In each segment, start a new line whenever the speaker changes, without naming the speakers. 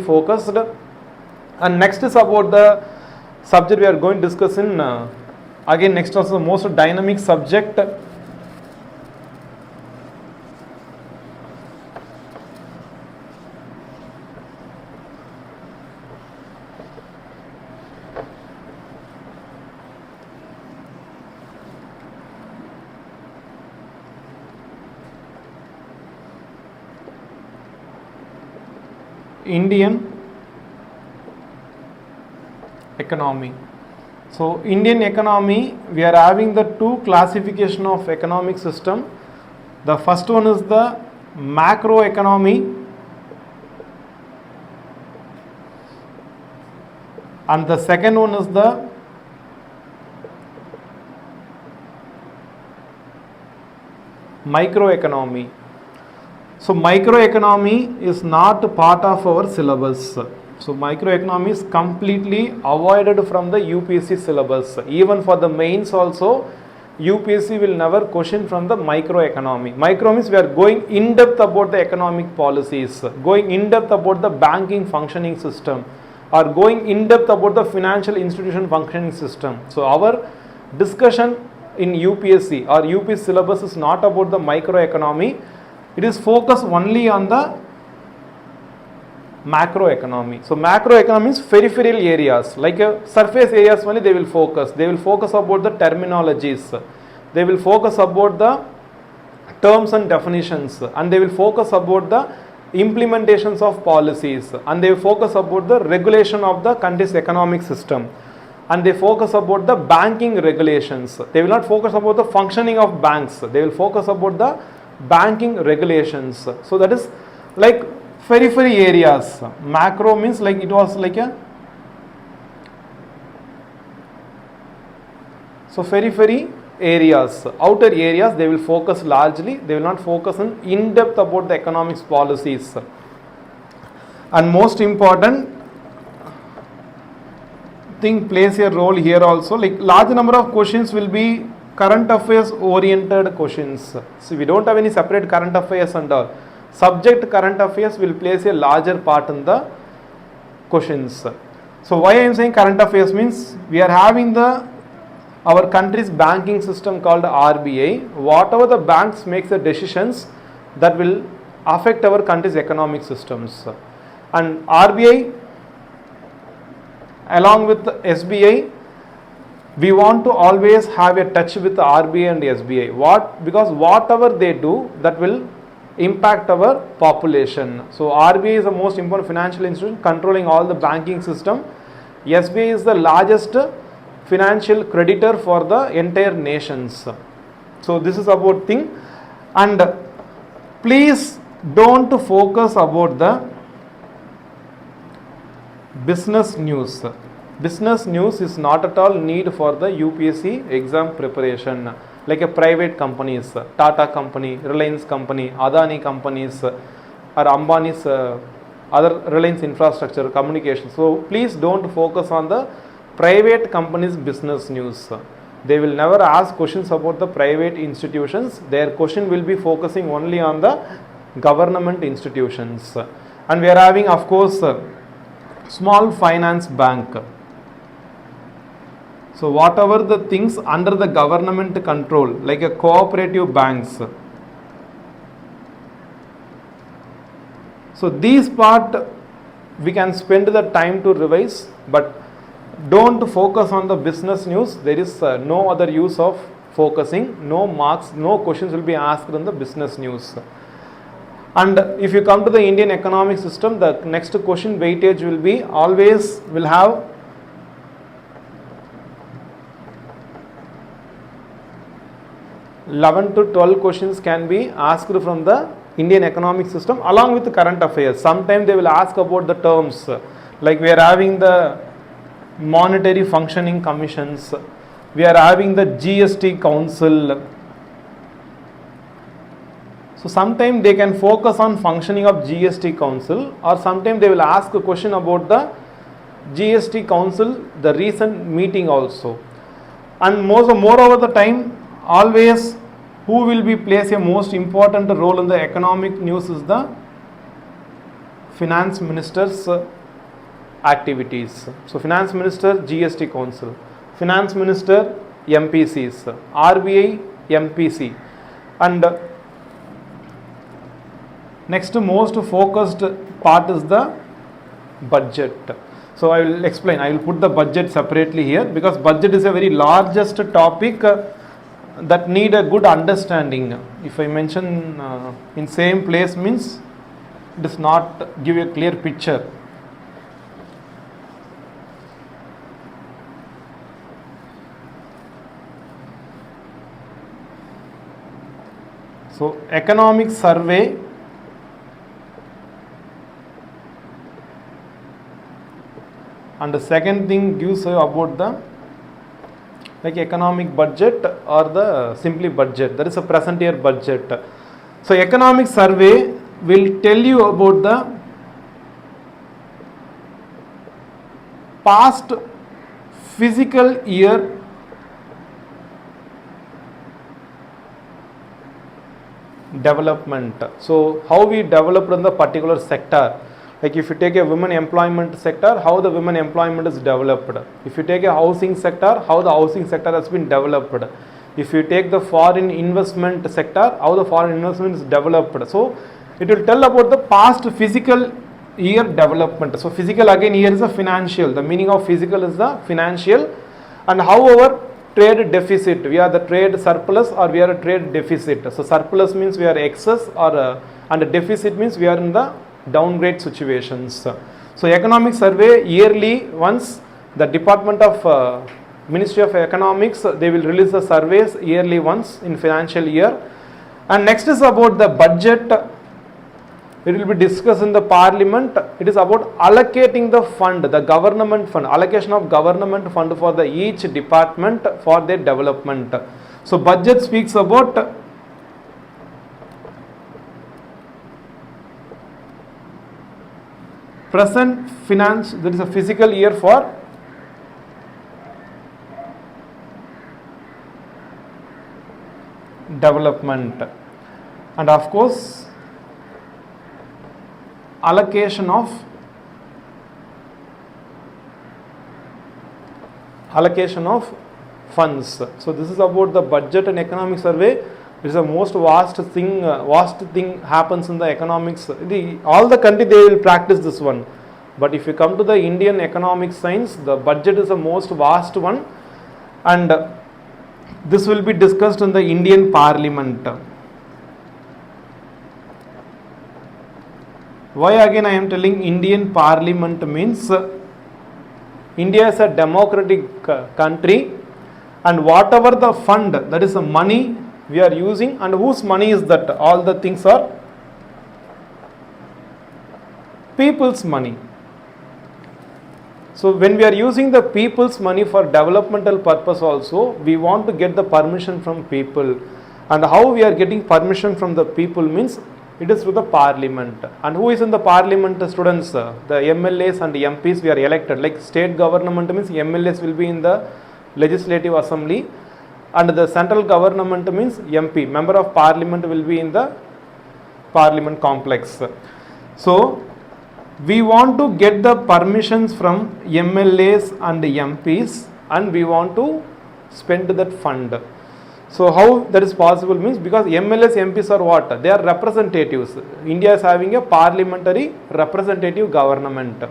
focused. And next is about the subject we are going to discuss in, again next was the most dynamic subject. Indian economy. So Indian economy, we are having the two classification of economic system. The first one is the macro economy and the second one is the microeconomy. So microeconomy is not part of our syllabus. So microeconomy is completely avoided from the UPSC syllabus. Even for the mains also, UPSC will never question from the microeconomy. Micro means we are going in depth about the economic policies, going in depth about the banking functioning system, or going in depth about the financial institution functioning system. So our discussion in UPSC or UPSC syllabus is not about the microeconomy. It is focused only on the macroeconomy. So macroeconomy is peripheral areas, like surface areas only they will focus. They will focus about the terminologies. They will focus about the terms and definitions, and they will focus about the implementations of policies, and they will focus about the regulation of the country's economic system, and they focus about the banking regulations. They will not focus about the functioning of banks. They will focus about the banking regulations. So that is like periphery areas. Macro means like it was like a, so periphery areas, outer areas, they will focus largely. They will not focus in depth about the economics policies. And most important thing plays a role here also, like large number of questions will be current affairs oriented questions. So we don't have any separate current affairs and all. Subject current affairs will place a larger part in the questions. So why I am saying current affairs means we are having our country's banking system called RBI. Whatever the banks makes the decisions that will affect our country's economic systems. And RBI along with SBI, we want to always have a touch with the RBI and SBI. Because whatever they do, that will impact our population. So RBI is the most important financial institution controlling all the banking system. SBI is the largest financial creditor for the entire nations. So this is about thing. And please don't focus about the business news. Business news is not at all need for the UPSC exam preparation. Like a private companies, Tata company, Reliance company, Adani companies, or Ambani's other Reliance infrastructure, communication. So please don't focus on the private companies' business news. They will never ask questions about the private institutions. Their question will be focusing only on the government institutions. And we are having, of course, small finance bank. So whatever the things under the government control, like a cooperative banks. So these part we can spend the time to revise, but don't focus on the business news. There is no other use of focusing. No marks, no questions will be asked on the business news. And if you come to the Indian economic system, the next question weightage will be always will have 11 to 12 questions can be asked from the Indian economic system along with the current affairs. Sometimes they will ask about the terms, like we are having the monetary functioning commissions, we are having the GST council. So sometimes they can focus on functioning of GST council, or sometimes they will ask a question about the GST council, the recent meeting also. And moreover the time, always who will be place a most important role in the economic news is the finance ministers activities. So finance minister, GST council, finance minister, MPCs, RBI, MPC, and next most focused part is the budget. So I will explain, I will put the budget separately here because budget is a very largest topic that need a good understanding. If I mention in same place means it does not give a clear picture. So economic survey and the second thing gives about the like economic budget or the simply budget, that is a present year budget. So economic survey will tell you about the past physical year development. So how we developed in the particular sector. Like if you take a women employment sector, how the women employment is developed. If you take a housing sector, how the housing sector has been developed. If you take the foreign investment sector, how the foreign investment is developed. So it will tell about the past physical year development. So physical again here is a financial. The meaning of physical is the financial, and however trade deficit, we are the trade surplus or we are a trade deficit. So surplus means we are excess or and deficit means we are in the downgrade situations. So economic survey yearly once, the Department of Ministry of Economics, they will release the surveys yearly once in financial year. And next is about the budget. It will be discussed in the parliament. It is about allocating the fund, the government fund, allocation of government fund for the each department for their development. So budget speaks about present finance, there is a physical year for development, and of course allocation of funds. So this is about the budget and economic survey. It is the most vast thing happens in the economics. All the country they will practice this one. But if you come to the Indian economic science, the budget is the most vast one, and this will be discussed in the Indian Parliament. Why again I am telling Indian Parliament means India is a democratic country, and whatever the fund, that is the money we are using, and whose money is that? All the things are people's money. So when we are using the people's money for developmental purpose also, we want to get the permission from people. And how we are getting permission from the people means it is through the parliament. And who is in the parliament? Students, the MLAs and MPs we are elected. Like state government means MLAs will be in the legislative assembly, and the central government means MP, member of parliament, will be in the parliament complex. So we want to get the permissions from MLAs and MPs, and we want to spend that fund. So how that is possible means, because MLAs, MPs are what? They are representatives. India is having a parliamentary representative government.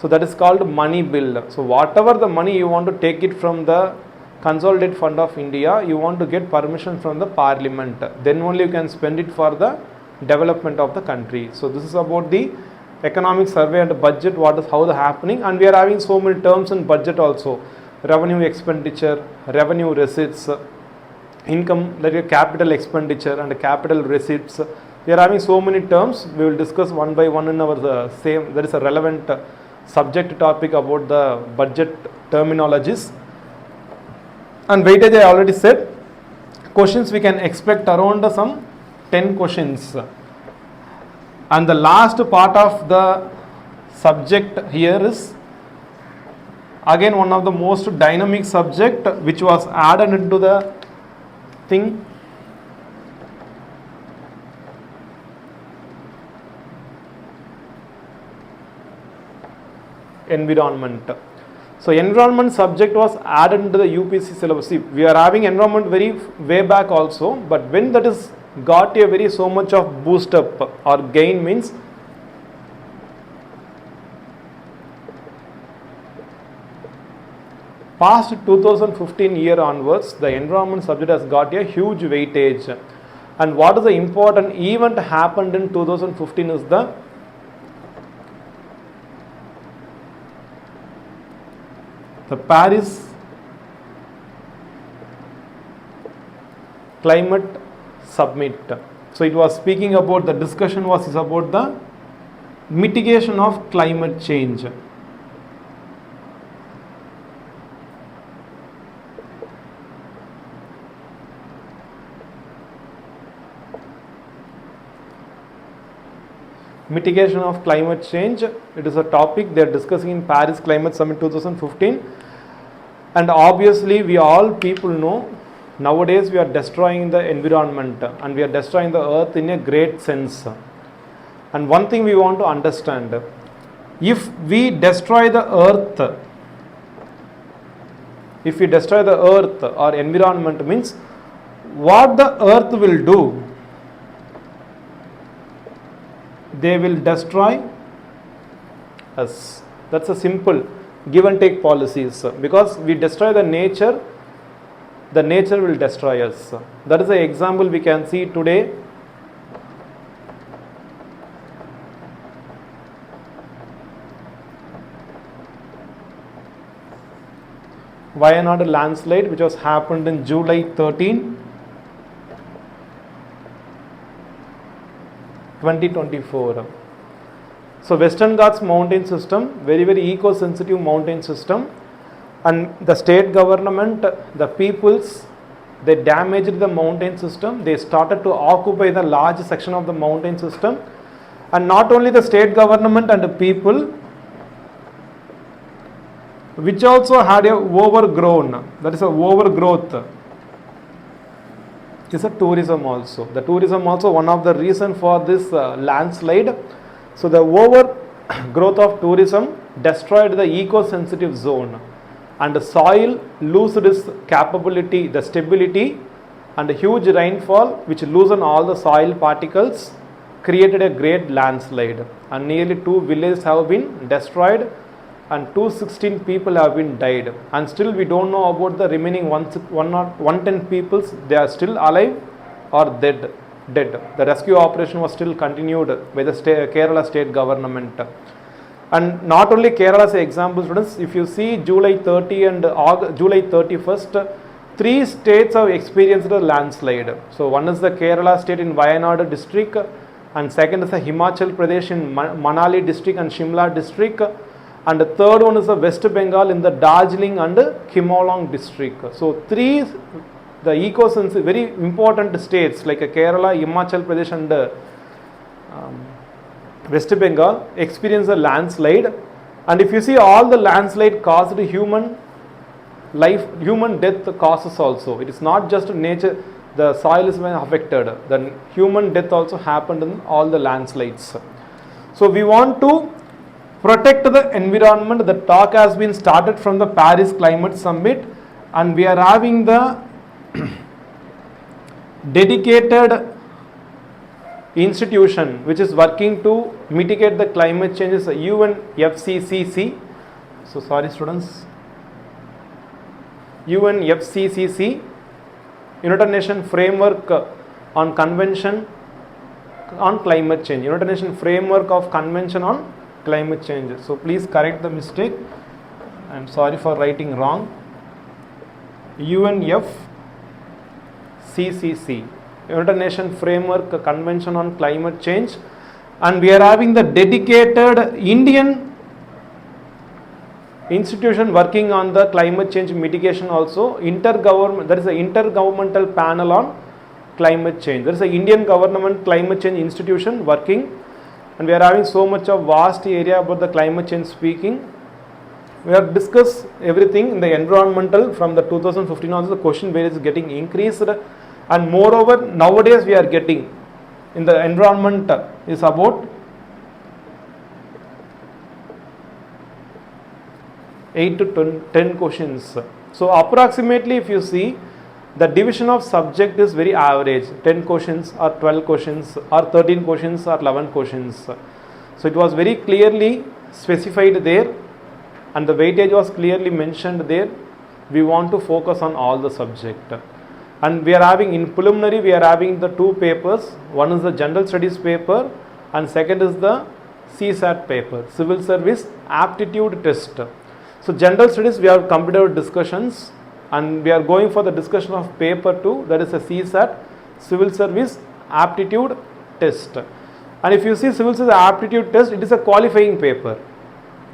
So that is called money bill. So whatever the money you want to take it from the consolidated fund of India, you want to get permission from the parliament. Then only you can spend it for the development of the country. So this is about the economic survey and budget, what is how the happening, and we are having so many terms in budget also. Revenue expenditure, revenue receipts, income, like a capital expenditure and capital receipts. We are having so many terms. We will discuss one by one in our same. There is a relevant subject topic about the budget terminologies. And weightage I already said. Questions we can expect around some 10 questions. And the last part of the subject here is again one of the most dynamic subject which was added into the thing. environment. So environment subject was added into the UPSC syllabus. See, we are having environment very way back also, but when that is got a very so much of boost up or gain means past 2015 year onwards, the environment subject has got a huge weightage. And what is the important event happened in 2015 is the Paris Climate Summit. So it was speaking about, the discussion was about the mitigation of climate change. Mitigation of climate change, it is a topic they are discussing in Paris Climate Summit 2015. And obviously we all people know nowadays we are destroying the environment and we are destroying the earth in a great sense. And one thing we want to understand, if we destroy the earth or environment, means what the earth will do, they will destroy us. That's a simple give and take policies. Because we destroy the nature will destroy us. That is the example we can see today. Wayanad landslide, which was happened in July 13, 2024. So Western Ghats mountain system, very eco-sensitive mountain system, and the state government, the peoples, they damaged the mountain system. They started to occupy the large section of the mountain system, and not only the state government and the people, which also had a overgrown, that is a overgrowth, is a tourism also. The tourism also one of the reason for this landslide. So the overgrowth of tourism destroyed the eco-sensitive zone, and the soil lost its capability, the stability, and a huge rainfall which loosened all the soil particles created a great landslide, and nearly 2 villages have been destroyed and 216 people have been died, and still we don't know about the remaining 110 peoples. They are still alive or dead. The rescue operation was still continued by the Kerala state government. And not only Kerala as an example, students, if you see July 30 and July 31st, 3 states have experienced a landslide. So one is the Kerala state in Wayanad district, and second is the Himachal Pradesh in Manali district and Shimla district, and the third one is the West Bengal in the Darjeeling and Kimolong district. So 3 the eco-sensitive, very important states like Kerala, Himachal Pradesh and West Bengal experienced a landslide. And if you see, all the landslide caused human life, human death causes also. It is not just nature, the soil is been affected. The human death also happened in all the landslides. So we want to protect the environment. The talk has been started from the Paris Climate Summit, and we are having the dedicated institution which is working to mitigate the climate change is UNFCCC. So sorry students, UNFCCC, United Nations Framework on Convention on Climate Change, United Nations Framework of Convention on Climate Change. So please correct the mistake. I am sorry for writing wrong. UNFCCC, United Nations Framework Convention on Climate Change, and we are having the dedicated Indian institution working on the climate change mitigation also. There is an intergovernmental panel on climate change. There is an Indian government climate change institution working, and we are having so much of vast area about the climate change speaking. We have discussed everything in the environmental from the 2015 also. The question where is getting increased, and moreover nowadays we are getting in the environment is about 8 to 10 questions. So approximately if you see, the division of subject is very average, 10 questions or 12 questions or 13 questions or 11 questions. So it was very clearly specified there, and the weightage was clearly mentioned there. We want to focus on all the subject. And we are having, in preliminary, we are having the two papers. One is the general studies paper and second is the CSAT paper, civil service aptitude test. So general studies, we have completed our discussions and we are going for the discussion of paper 2, that is a CSAT, civil service aptitude test. And if you see civil service aptitude test, it is a qualifying paper.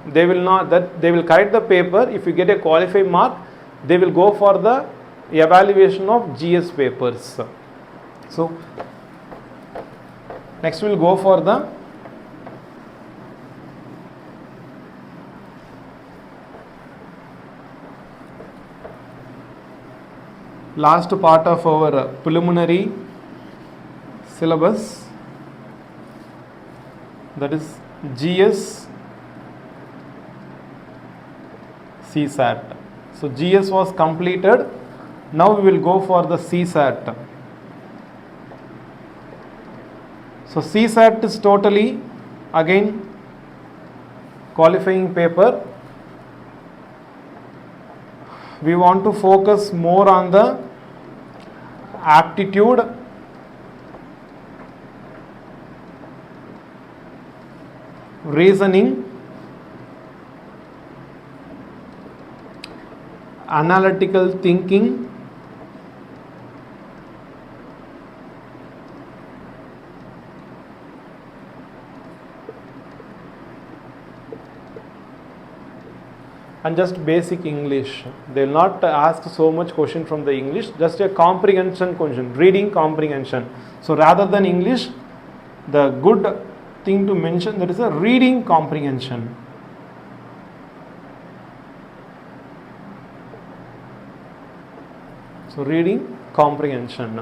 They will correct the paper. If you get a qualifying mark, they will go for the evaluation of GS papers. So next we will go for the last part of our preliminary syllabus, that is GS CSAT. So GS was completed. Now we will go for the CSAT. So CSAT is totally again qualifying paper. We want to focus more on the aptitude, reasoning, analytical thinking, and just basic English. They will not ask so much question from the English, just a comprehension question, reading comprehension. So rather than English, the good thing to mention, that is a reading comprehension. So reading comprehension.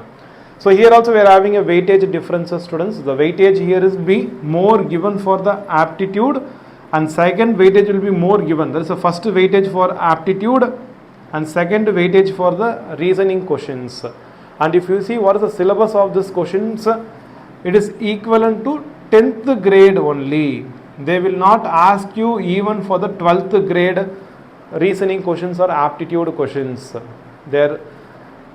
So here also we are having a weightage differences, students. The weightage here is be more given for the aptitude, and second weightage will be more given. There is a first weightage for aptitude and second weightage for the reasoning questions. And if you see what is the syllabus of this questions, it is equivalent to 10th grade only. They will not ask you even for the 12th grade reasoning questions or aptitude questions.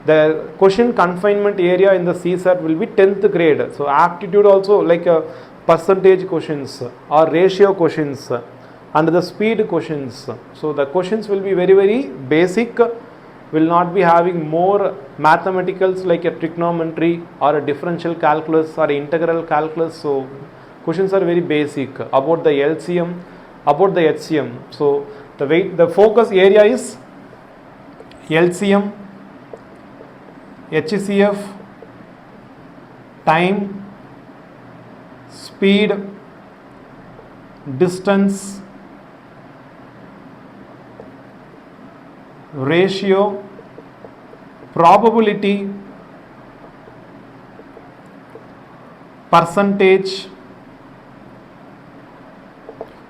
The question confinement area in the CSAT will be 10th grade. So aptitude also like a percentage questions or ratio questions and the speed questions. So the questions will be very, very basic, will not be having more mathematicals like a trigonometry or a differential calculus or integral calculus. So questions are very basic about the LCM, about the HCM. So the focus area is LCM, HCF, time, speed, distance, ratio, probability, percentage.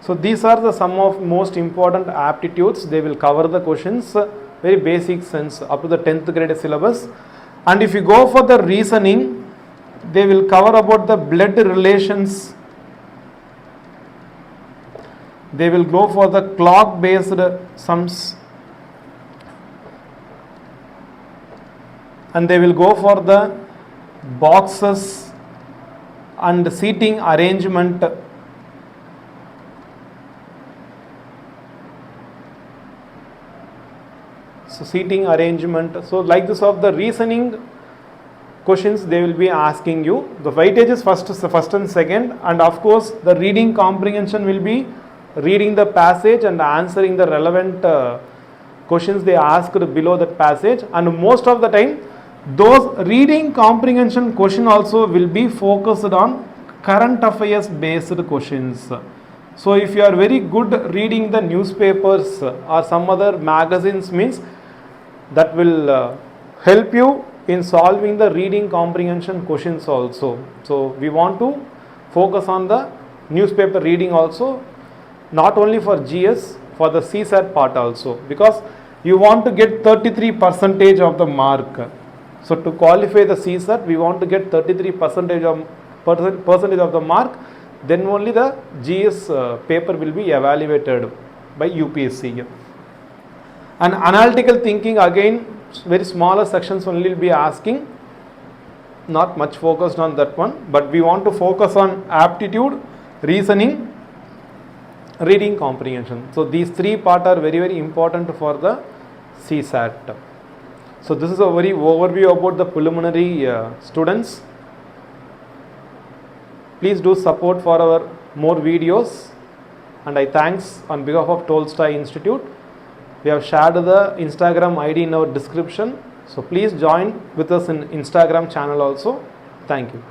So these are the some of most important aptitudes. They will cover the questions very basic sense up to the 10th grade syllabus. And if you go for the reasoning, they will cover about the blood relations. They will go for the clock based sums, and they will go for the boxes and seating arrangement. So seating arrangement. So like this of the reasoning questions they will be asking you. The weightage is first and second, and of course the reading comprehension will be reading the passage and answering the relevant questions they asked below that passage. And most of the time those reading comprehension question also will be focused on current affairs based questions. So if you are very good reading the newspapers or some other magazines, means that will help you in solving the reading comprehension questions also. So we want to focus on the newspaper reading also, not only for GS, for the CSAT part also, because you want to get 33% of the mark. So to qualify the CSAT, we want to get 33% of the mark, then only the GS paper will be evaluated by UPSC. And analytical thinking, again, very smaller sections only will be asking, not much focused on that one, but we want to focus on aptitude, reasoning, reading comprehension. So these three parts are very, very important for the CSAT. So this is a very overview about the preliminary students. Please do support for our more videos, and I thanks on behalf of Tolstoy Institute. We have shared the Instagram ID in our description. So please join with us in Instagram channel also. Thank you.